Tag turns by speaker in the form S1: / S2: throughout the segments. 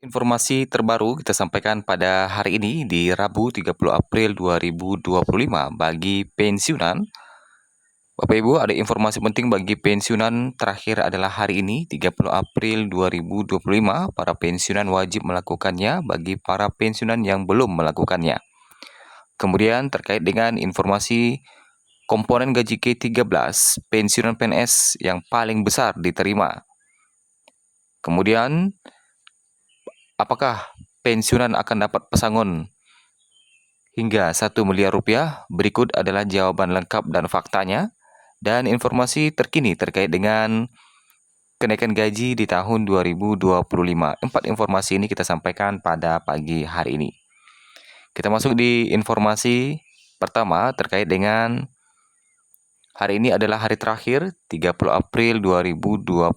S1: Informasi terbaru kita sampaikan pada hari ini di Rabu 30 April 2025 bagi pensiunan. Bapak Ibu, ada informasi penting bagi pensiunan terakhir adalah hari ini 30 April 2025. Para pensiunan wajib melakukannya bagi para pensiunan yang belum melakukannya. Kemudian terkait dengan informasi komponen gaji K13 pensiunan PNS yang paling besar diterima. Kemudian apakah pensiunan akan dapat pesangon hingga 1 miliar rupiah? Berikut adalah jawaban lengkap dan faktanya dan informasi terkini terkait dengan kenaikan gaji di tahun 2025. 4 informasi ini kita sampaikan pada pagi hari ini. Kita masuk di informasi pertama terkait dengan hari ini adalah hari terakhir 30 April 2025.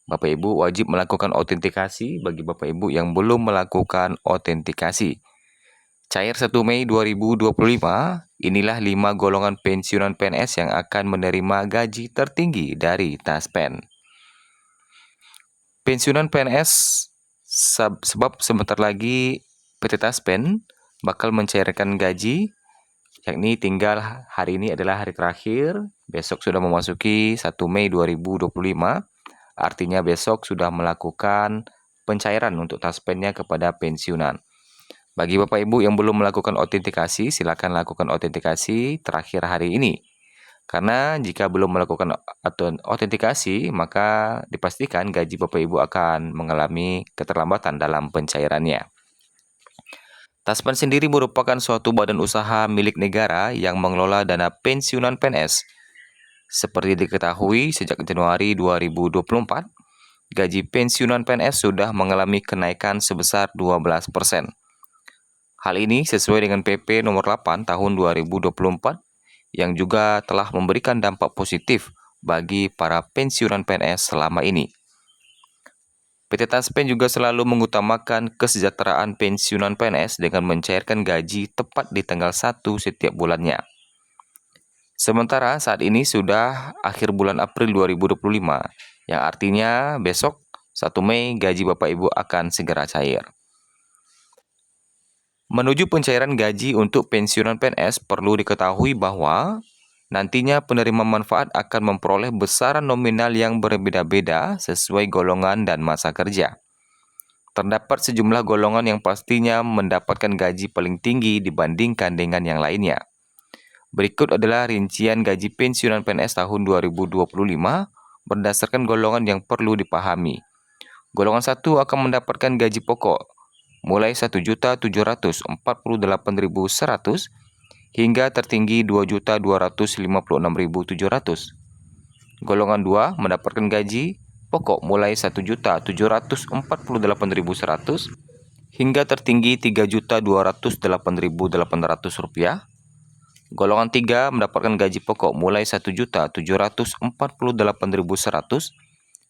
S1: Bapak Ibu wajib melakukan autentikasi bagi Bapak Ibu yang belum melakukan autentikasi. Cair 1 Mei 2025, inilah 5 golongan pensiunan PNS yang akan menerima gaji tertinggi dari Taspen. Pensiunan PNS sebab sebentar lagi PT Taspen bakal mencairkan gaji, yakni tinggal hari ini adalah hari terakhir, besok sudah memasuki 1 Mei 2025. Artinya besok sudah melakukan pencairan untuk taspennya kepada pensiunan. Bagi Bapak Ibu yang belum melakukan autentikasi, silakan lakukan autentikasi terakhir hari ini. Karena jika belum melakukan autentikasi, maka dipastikan gaji Bapak Ibu akan mengalami keterlambatan dalam pencairannya. Taspen sendiri merupakan suatu badan usaha milik negara yang mengelola dana pensiunan PNS. Seperti diketahui, sejak Januari 2024, gaji pensiunan PNS sudah mengalami kenaikan sebesar 12%. Hal ini sesuai dengan PP nomor 8 tahun 2024 yang juga telah memberikan dampak positif bagi para pensiunan PNS selama ini. PT Taspen juga selalu mengutamakan kesejahteraan pensiunan PNS dengan mencairkan gaji tepat di tanggal 1 setiap bulannya. Sementara saat ini sudah akhir bulan April 2025, yang artinya besok 1 Mei gaji Bapak Ibu akan segera cair. Menuju pencairan gaji untuk pensiunan PNS, perlu diketahui bahwa nantinya penerima manfaat akan memperoleh besaran nominal yang berbeda-beda sesuai golongan dan masa kerja. Terdapat sejumlah golongan yang pastinya mendapatkan gaji paling tinggi dibandingkan dengan yang lainnya. Berikut adalah rincian gaji pensiunan PNS tahun 2025 berdasarkan golongan yang perlu dipahami. Golongan 1 akan mendapatkan gaji pokok mulai 1.748.100 hingga tertinggi 2.256.700. Golongan 2 mendapatkan gaji pokok mulai 1.748.100 hingga tertinggi Rp3.208.800. Golongan 3 mendapatkan gaji pokok mulai 1.748.100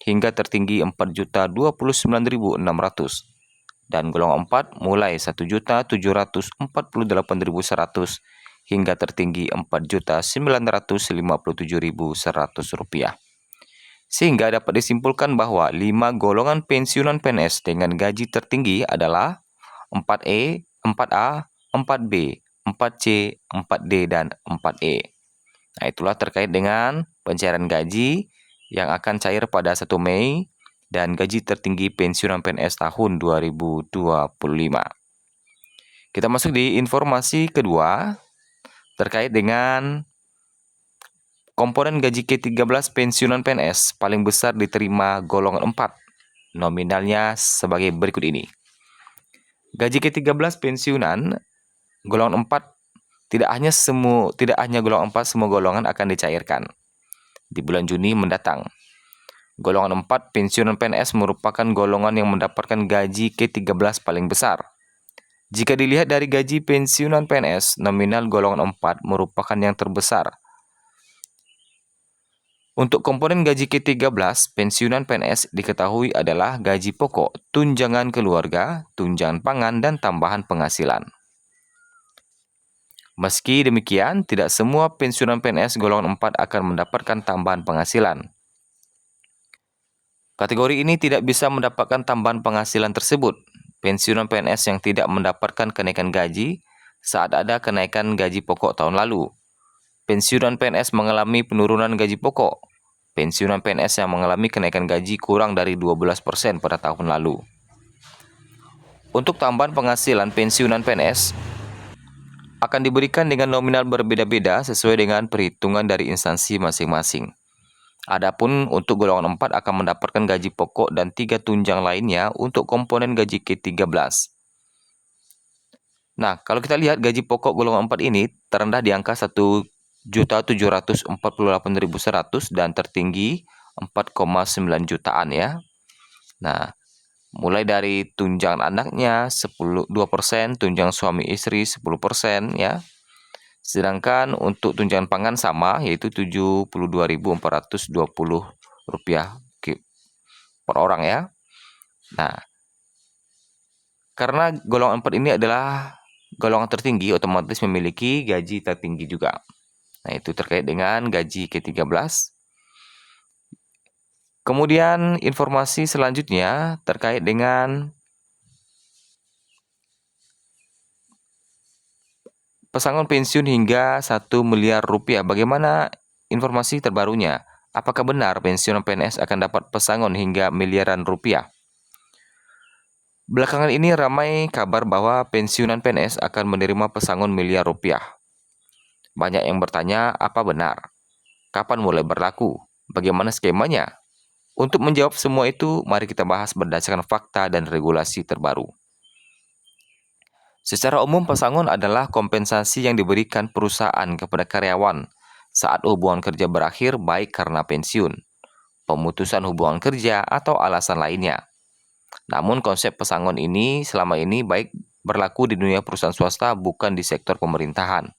S1: hingga tertinggi Rp4.029.600. Dan golongan 4 mulai 1.748.100 hingga tertinggi Rp4.957.100. Sehingga dapat disimpulkan bahwa 5 golongan pensiunan PNS dengan gaji tertinggi adalah 4E, 4A, 4B, 4C, 4D, dan 4E. Nah, itulah terkait dengan pencairan gaji yang akan cair pada 1 Mei dan gaji tertinggi pensiunan PNS tahun 2025. Kita masuk di informasi kedua terkait dengan komponen gaji K13 pensiunan PNS paling besar diterima golongan 4. Nominalnya sebagai berikut ini. Gaji K13 pensiunan golongan 4 tidak hanya golongan 4, semua golongan akan dicairkan di bulan Juni mendatang. Golongan 4 pensiunan PNS merupakan golongan yang mendapatkan gaji K13 paling besar. Jika dilihat dari gaji pensiunan PNS, nominal golongan 4 merupakan yang terbesar. Untuk komponen gaji K13, pensiunan PNS diketahui adalah gaji pokok, tunjangan keluarga, tunjangan pangan, dan tambahan penghasilan. Meski demikian, tidak semua pensiunan PNS golongan 4 akan mendapatkan tambahan penghasilan. Kategori ini tidak bisa mendapatkan tambahan penghasilan tersebut. Pensiunan PNS yang tidak mendapatkan kenaikan gaji saat ada kenaikan gaji pokok tahun lalu. Pensiunan PNS mengalami penurunan gaji pokok. Pensiunan PNS yang mengalami kenaikan gaji kurang dari 12% pada tahun lalu. Untuk tambahan penghasilan pensiunan PNS akan diberikan dengan nominal berbeda-beda sesuai dengan perhitungan dari instansi masing-masing. Adapun untuk golongan 4 akan mendapatkan gaji pokok dan 3 tunjang lainnya untuk komponen gaji ke-13. Nah, kalau kita lihat gaji pokok golongan 4 ini terendah di angka 1.748.100 dan tertinggi 4,9 jutaan ya. Nah, mulai dari tunjangan anaknya 2%, tunjangan suami istri 10% ya. Sedangkan untuk tunjangan pangan sama yaitu Rp72.420 per orang ya. Nah, karena golongan 4 ini adalah golongan tertinggi, otomatis memiliki gaji tertinggi juga. Nah, itu terkait dengan gaji ke-13. Kemudian informasi selanjutnya terkait dengan pesangon pensiun hingga 1 miliar rupiah. Bagaimana informasi terbarunya? Apakah benar pensiunan PNS akan dapat pesangon hingga miliaran rupiah? Belakangan ini ramai kabar bahwa pensiunan PNS akan menerima pesangon miliar rupiah. Banyak yang bertanya, apa benar? Kapan mulai berlaku? Bagaimana skemanya? Untuk menjawab semua itu, mari kita bahas berdasarkan fakta dan regulasi terbaru. Secara umum, pesangon adalah kompensasi yang diberikan perusahaan kepada karyawan saat hubungan kerja berakhir, baik karena pensiun, pemutusan hubungan kerja, atau alasan lainnya. Namun, konsep pesangon ini selama ini baik berlaku di dunia perusahaan swasta, bukan di sektor pemerintahan.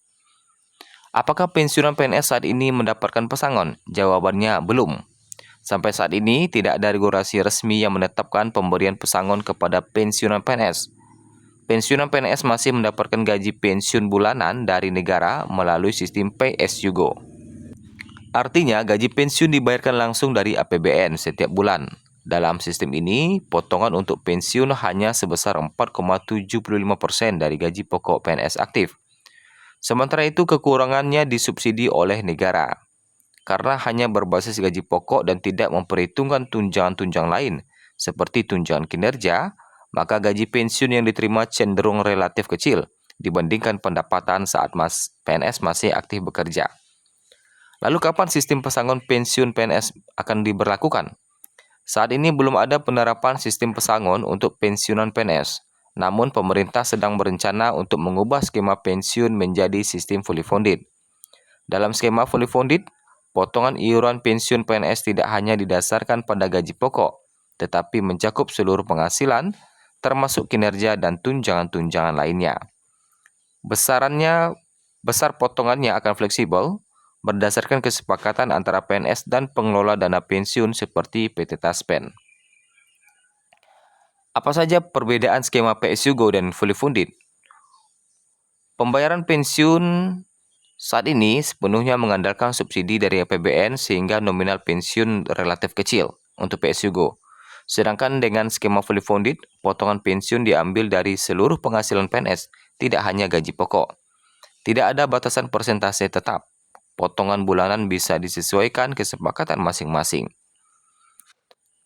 S1: Apakah pensiunan PNS saat ini mendapatkan pesangon? Jawabannya belum. Sampai saat ini, tidak ada regulasi resmi yang menetapkan pemberian pesangon kepada pensiunan PNS. Pensiunan PNS masih mendapatkan gaji pensiun bulanan dari negara melalui sistem Pay as you go. Artinya, gaji pensiun dibayarkan langsung dari APBN setiap bulan. Dalam sistem ini, potongan untuk pensiun hanya sebesar 4,75% dari gaji pokok PNS aktif. Sementara itu, kekurangannya disubsidi oleh negara. Karena hanya berbasis gaji pokok dan tidak memperhitungkan tunjangan-tunjangan lain, seperti tunjangan kinerja, maka gaji pensiun yang diterima cenderung relatif kecil dibandingkan pendapatan saat PNS masih aktif bekerja. Lalu kapan sistem pesangon pensiun PNS akan diberlakukan? Saat ini belum ada penerapan sistem pesangon untuk pensiunan PNS. Namun pemerintah sedang berencana untuk mengubah skema pensiun menjadi sistem fully funded. Dalam skema fully funded, potongan iuran pensiun PNS tidak hanya didasarkan pada gaji pokok, tetapi mencakup seluruh penghasilan, termasuk kinerja dan tunjangan-tunjangan lainnya. Besar potongannya akan fleksibel, berdasarkan kesepakatan antara PNS dan pengelola dana pensiun seperti PT Taspen. Apa saja perbedaan skema Pay as you go dan fully funded? Pembayaran pensiun saat ini sepenuhnya mengandalkan subsidi dari APBN sehingga nominal pensiun relatif kecil untuk Pay as you go. Sedangkan dengan skema fully funded, potongan pensiun diambil dari seluruh penghasilan PNS, tidak hanya gaji pokok. Tidak ada batasan persentase tetap. Potongan bulanan bisa disesuaikan kesepakatan masing-masing.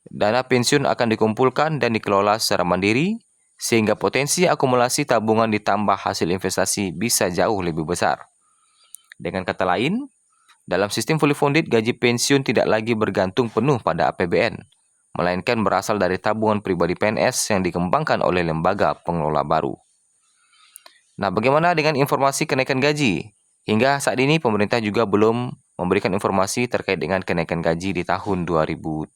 S1: Dana pensiun akan dikumpulkan dan dikelola secara mandiri, sehingga potensi akumulasi tabungan ditambah hasil investasi bisa jauh lebih besar. Dengan kata lain, dalam sistem fully funded, gaji pensiun tidak lagi bergantung penuh pada APBN, melainkan berasal dari tabungan pribadi PNS yang dikembangkan oleh lembaga pengelola baru. Nah, bagaimana dengan informasi kenaikan gaji? Hingga saat ini pemerintah juga belum memberikan informasi terkait dengan kenaikan gaji di tahun 2025.